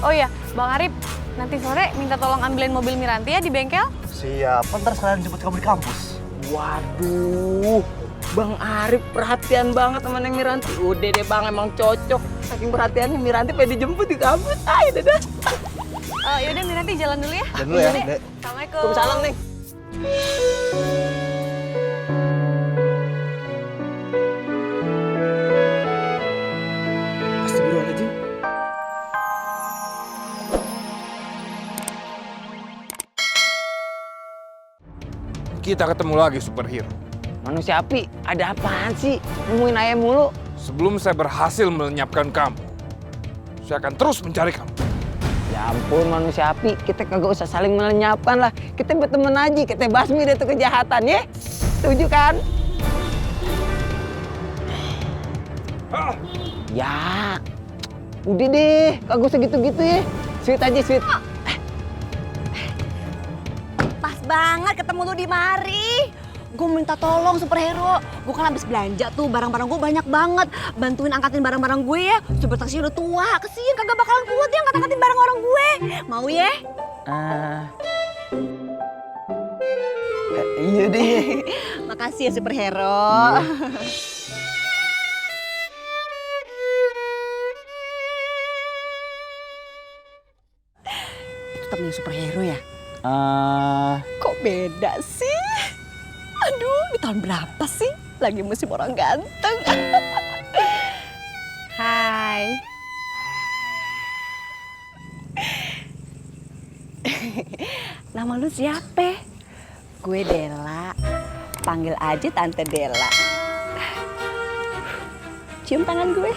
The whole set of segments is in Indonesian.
Oh iya, Bang Arif, nanti sore minta tolong ambilin mobil Miranti ya di bengkel. Siap, ntar sekalian jemput kamu di kampus. Waduh, Bang Arif perhatian banget sama Neng Miranti. Udah deh Bang, emang cocok. Saking perhatiannya Miranti pengen dijemput di kampus. Ayo dadah. Yaudah Miranti jalan dulu ya. Dan dulu ya, Dek. Dek. Assalamualaikum. Waalaikumsalam Neng. Astagfirullahaladzim. Kita ketemu lagi superhero. Manusia api, ada apaan sih? Nemuin ayam mulu. Sebelum saya berhasil melenyapkan kamu, saya akan terus mencari kamu. Ya ampun manusia api, kita kagak usah saling melenyapkan lah. Kita berteman aja, kita basmi deh tuh kejahatan ya. Setuju kan? Ya, udah deh, kagak usah gitu-gitu ya. Sweet aja, sweet. Pas banget ketemu lu di mari. Gue minta tolong superhero. Gue kan habis belanja tuh, barang-barang gue banyak banget. Bantuin angkatin barang-barang gue ya. Supir taksi udah tua, kesian kagak bakalan kuat ya angkat-angkatin barang orang gue. Mau ya? Iya deh. Makasih ya superhero. Itu temennya superhero ya? Kok beda sih? Aduh, di tahun berapa sih? Lagi musim orang ganteng. Hai. Nama lu siapa? Gue Dela. Panggil aja Tante Dela. Cium tangan gue.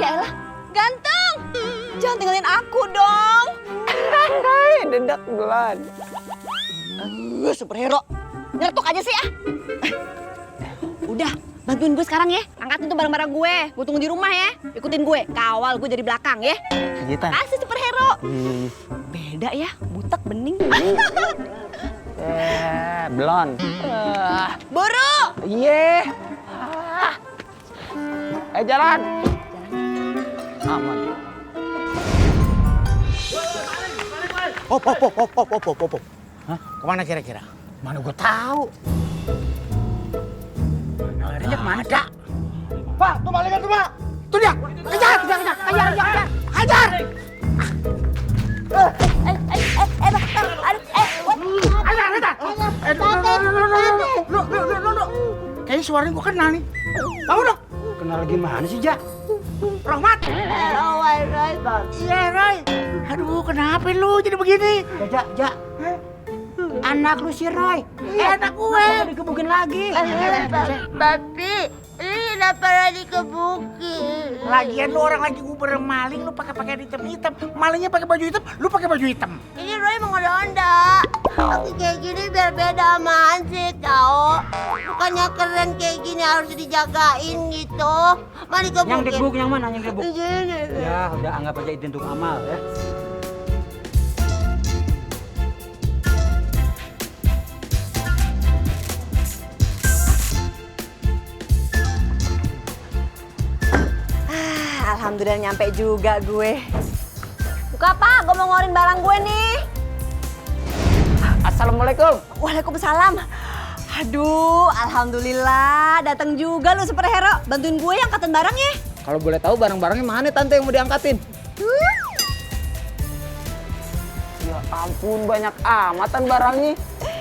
Ya elah, ganteng. Jangan tinggalin aku dong. Dedak bulan. Superhero. Nyertok aja sih ah. Udah, bantuin gue sekarang ya. Angkatin tuh barang-barang gue. Gue tunggu di rumah ya. Ikutin gue. Kawal gue dari belakang ya. Gitu. Kasih superhero. Beda ya, butek bening. Blon. Buru. Iya. Jalan. Aman. Hop. Hah? Kemana kira-kira? Mana gue tahu. Larinya kemana, Kak? Pak, tuh malingan tuh, Pak! Tuh dia! Kejar! Hajar! Aduh. Kayaknya suaranya gue kenal nih. Tahu dong? Kenal gimana sih, Jak? Rahmat! Iya, Roy. Aduh, kenapa lu jadi begini? Jak. Anak lu si Roy. Anak gue. Dikebukin lagi. Tapi, ini kenapa dikebukin? Lagian lu orang lagi nguber maling, lu pakai pakaian hitam. Malingnya pakai baju hitam, lu pakai baju hitam. Ini Roy mengonda-onda. Aku kayak gini biar beda sama Ansik tau. Bukannya keren kayak gini harus dijagain gitu. Mana dikebukin? Yang debuk yang mana? Yang debuk. Ini. Ya, udah anggap aja itu untuk amal ya. Alhamdulillah nyampe juga gue. Buka Pak, gue mau ngeluarin barang gue nih. Assalamualaikum. Waalaikumsalam. Aduh, alhamdulillah datang juga lu superhero. Bantuin gue yang angkatin barangnya. Kalau boleh tahu barang-barangnya mana tante yang mau diangkatin? Ya ampun, banyak amatan barangnya.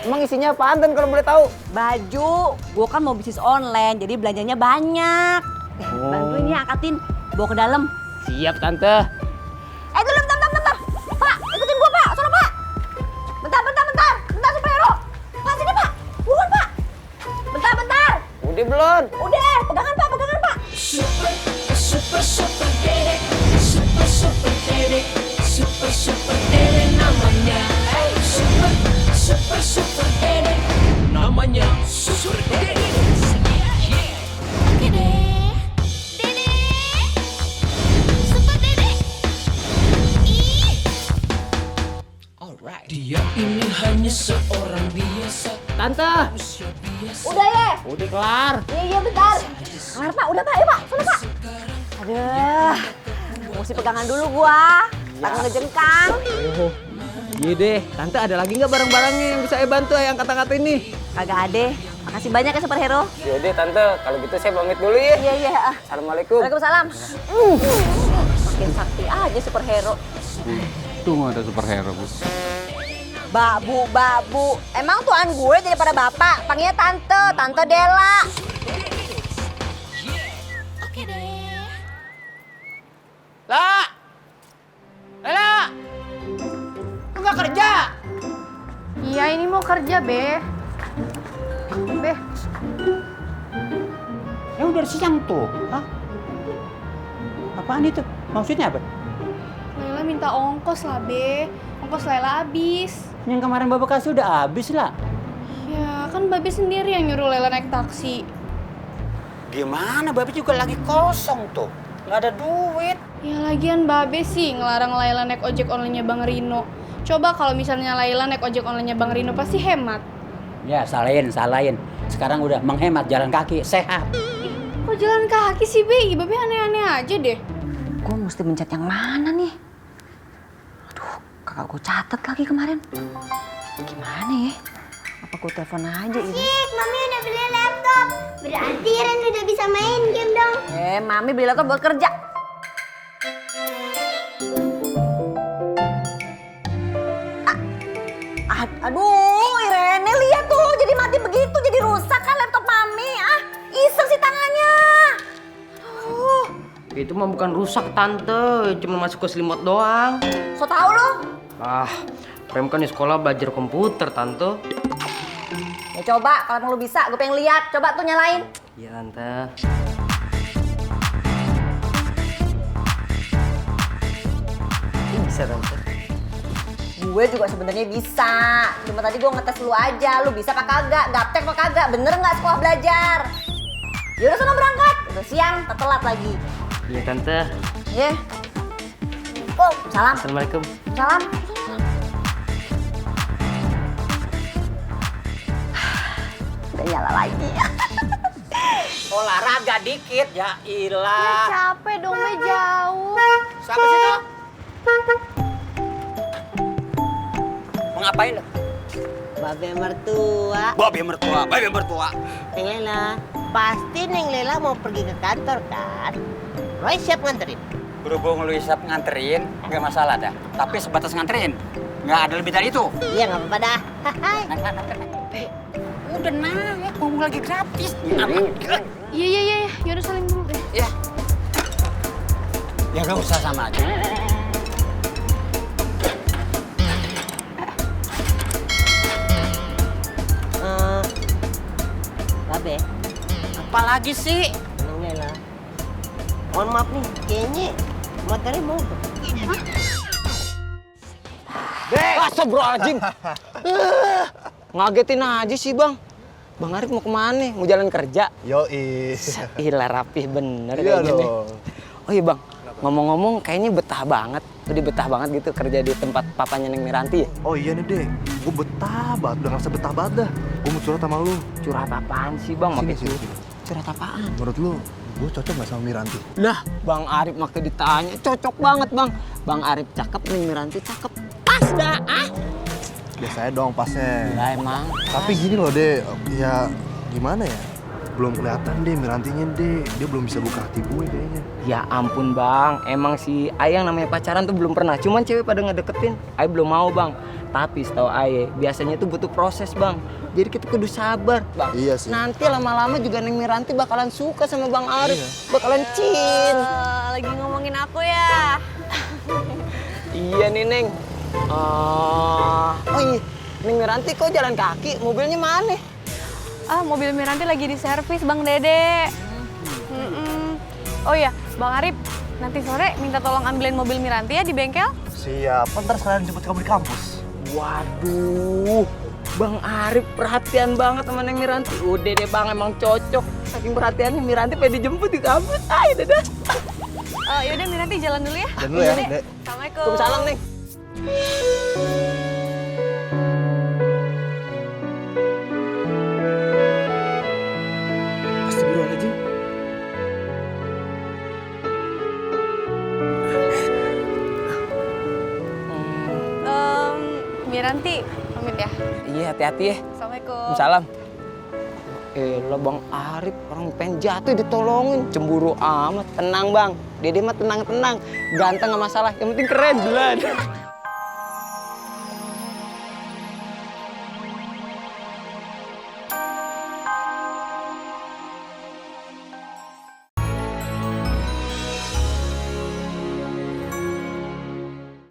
Emang isinya apaan Tan kalau boleh tahu? Baju, gue kan mau bisnis online, jadi belanjanya banyak. Bantuin ya angkatin, bawa ke dalam. Siap tante. Dulu bentar. Pak, ikutin gue Pak, sono Pak. Bentar superhero. Pak sini Pak, buruan Pak. Bentar. Udah belum? Udah, pegangan Pak. Super Dede namanya. Super Dede namanya. Super Dede. Oke deh, Dede, Super Dede. Dia ini hanya seorang biasa. Tante, Manusia biasa. Udah ya? Udah kelar. Iya bentar. Kelar Pak, udah Pak, ayo Pak, sana Pak. Aduh, mesti pegangan dulu gua. Takut ngejengkang. Iya deh, tante ada lagi nggak barang-barangnya yang bisa saya bantu yang kata-kata ini? Kagak ada. Makasih banyak ya superhero. Yaudah tante, kalau gitu saya pamit dulu ya. Iya iya. Assalamualaikum. Waalaikumsalam. Makin sakti aja superhero. Itu nggak ada superhero, Bu. Babu. Emang tuan gue daripada bapak. Panggilnya Tante Dela. Oke deh. Lela! Lu nggak kerja? Iya, ini mau kerja, Be. Be, Ya udah siang tuh. Hah? Apaan itu? Maksudnya apa? Lela minta ongkos lah, Be. Ongkos Lela habis. Yang kemarin Bapak kasih udah habis lah. Ya, kan Babe sendiri yang nyuruh Lela naik taksi. Gimana? Bapak juga lagi kosong tuh. Nggak ada duit. Ya, lagian Babe sih ngelarang Lela naik ojek online-nya Bang Rino. Coba kalau misalnya Lela naik ojek online-nya Bang Rino pasti hemat. Ya, salahin. Sekarang udah menghemat jalan kaki, sehat. Kok jalan kaki sih, Be? Babe aneh-aneh aja deh. Gue mesti mencet yang mana nih? Aduh, kakak gue catet lagi kemarin. Gimana ya? Apa gue telepon aja ini? Cik, Mami udah beli laptop. Berarti Ren udah bisa main game dong. Mami beli laptop buat kerja. Aduh, Irene lihat tuh jadi mati begitu, jadi rusak kan laptop Mami. Iseng sih tangannya. Aduh, Itu mah bukan rusak tante, cuma masuk ke selimut doang. so tau lo? Rem kan di sekolah belajar komputer tante. Ya coba, kalau lu bisa, gue pengen lihat. Coba tuh nyalain. Iya tante. Ini bisa tante. Gue juga sebenarnya bisa. Cuma tadi gue ngetes lu aja. Lu bisa apa kagak? Gaptek apa kagak? Bener nggak sekolah belajar? Yaudah sana berangkat. Udah siang, telat lagi. Iya tante. Ye. Oh, salam. Assalamualaikum. Salam. Udah nyala lagi. Olahraga dikit ya ilah. Capek dong, Be, jauh. Siapa sih tuh? Mau ngapain lo? Babe mertua. Babe mertua. Neng Lela, pasti Neng Lela mau pergi ke kantor kan? Roy siap nganterin. Berhubung lu siap nganterin, nggak masalah dah. Tapi sebatas nganterin, nggak ada lebih dari itu. Iya nggak apa-apa dah. Hai. Udah ya, ngomong lagi gratis. Iya. Yaudah saling dulu deh. Ya. Ya nggak usah sama aja. Babe, Apalagi sih? Neng Lela. Mohon maaf nih, kayaknya motornya mogok. Astagfirullahaladzim. Ngagetin aja sih bang. Bang Arif mau kemana? Mau jalan kerja? Yoi. Gila rapih bener Iya kayak gini. dong. Oh iya bang, ngomong-ngomong kayaknya betah banget. Udah betah banget gitu kerja di tempat papanya Neng Miranti ya? Oh iya nih dek, gue betah banget, udah ngerasa betah banget dah. Gue mau curhat sama lu. Curhat apaan sih bang? Sini, Makin sini. curhat apaan? Menurut lu, gue cocok gak sama Miranti? Lah, Bang Arif makin ditanya, cocok banget bang. Bang Arif cakep, Neng Miranti cakep. Pas dah, Biasanya dong pasnya. Lah emang. Tapi gini loh dek, ya gimana ya? Belum kelihatan deh Mirantinya deh, dia belum bisa buka hati gue kayaknya. Ya ampun bang, emang si Ayang namanya pacaran tuh belum pernah. Cuman cewek pada ngedeketin, Ayah belum mau bang. Tapi setahu Ayah, biasanya tuh butuh proses bang. Jadi kita kudu sabar bang. Iya sih. Nanti lama-lama juga Neng Miranti bakalan suka sama Bang Arif. Bakalan cinta. Lagi ngomongin aku ya. Iya nih Neng. Oh iya, Neng Miranti kok jalan kaki? Mobilnya mana? Mobil Miranti lagi di servis, Bang Dede. Oh iya, Bang Arif, nanti sore minta tolong ambilin mobil Miranti ya di bengkel. Siap, ntar sekalian jemput kamu di kampus. Waduh, Bang Arif perhatian banget sama Neng Miranti. Udah deh Bang, emang cocok. Saking perhatiannya Miranti pengen dijemput di kampus. Ayo dadah. Yaudah Miranti jalan dulu ya. Dan dulu ya, Dek. Dek. Assalamualaikum. Waalaikumsalam Neng. Miranti. Pamit ya. Iya, hati-hati ya. Assalamualaikum. Salam. Lah Bang Arif, orang pengen jatuh ditolongin. Cemburu amat. Tenang Bang. Dede mah tenang-tenang. Ganteng nggak masalah. Yang penting keren, Bulan.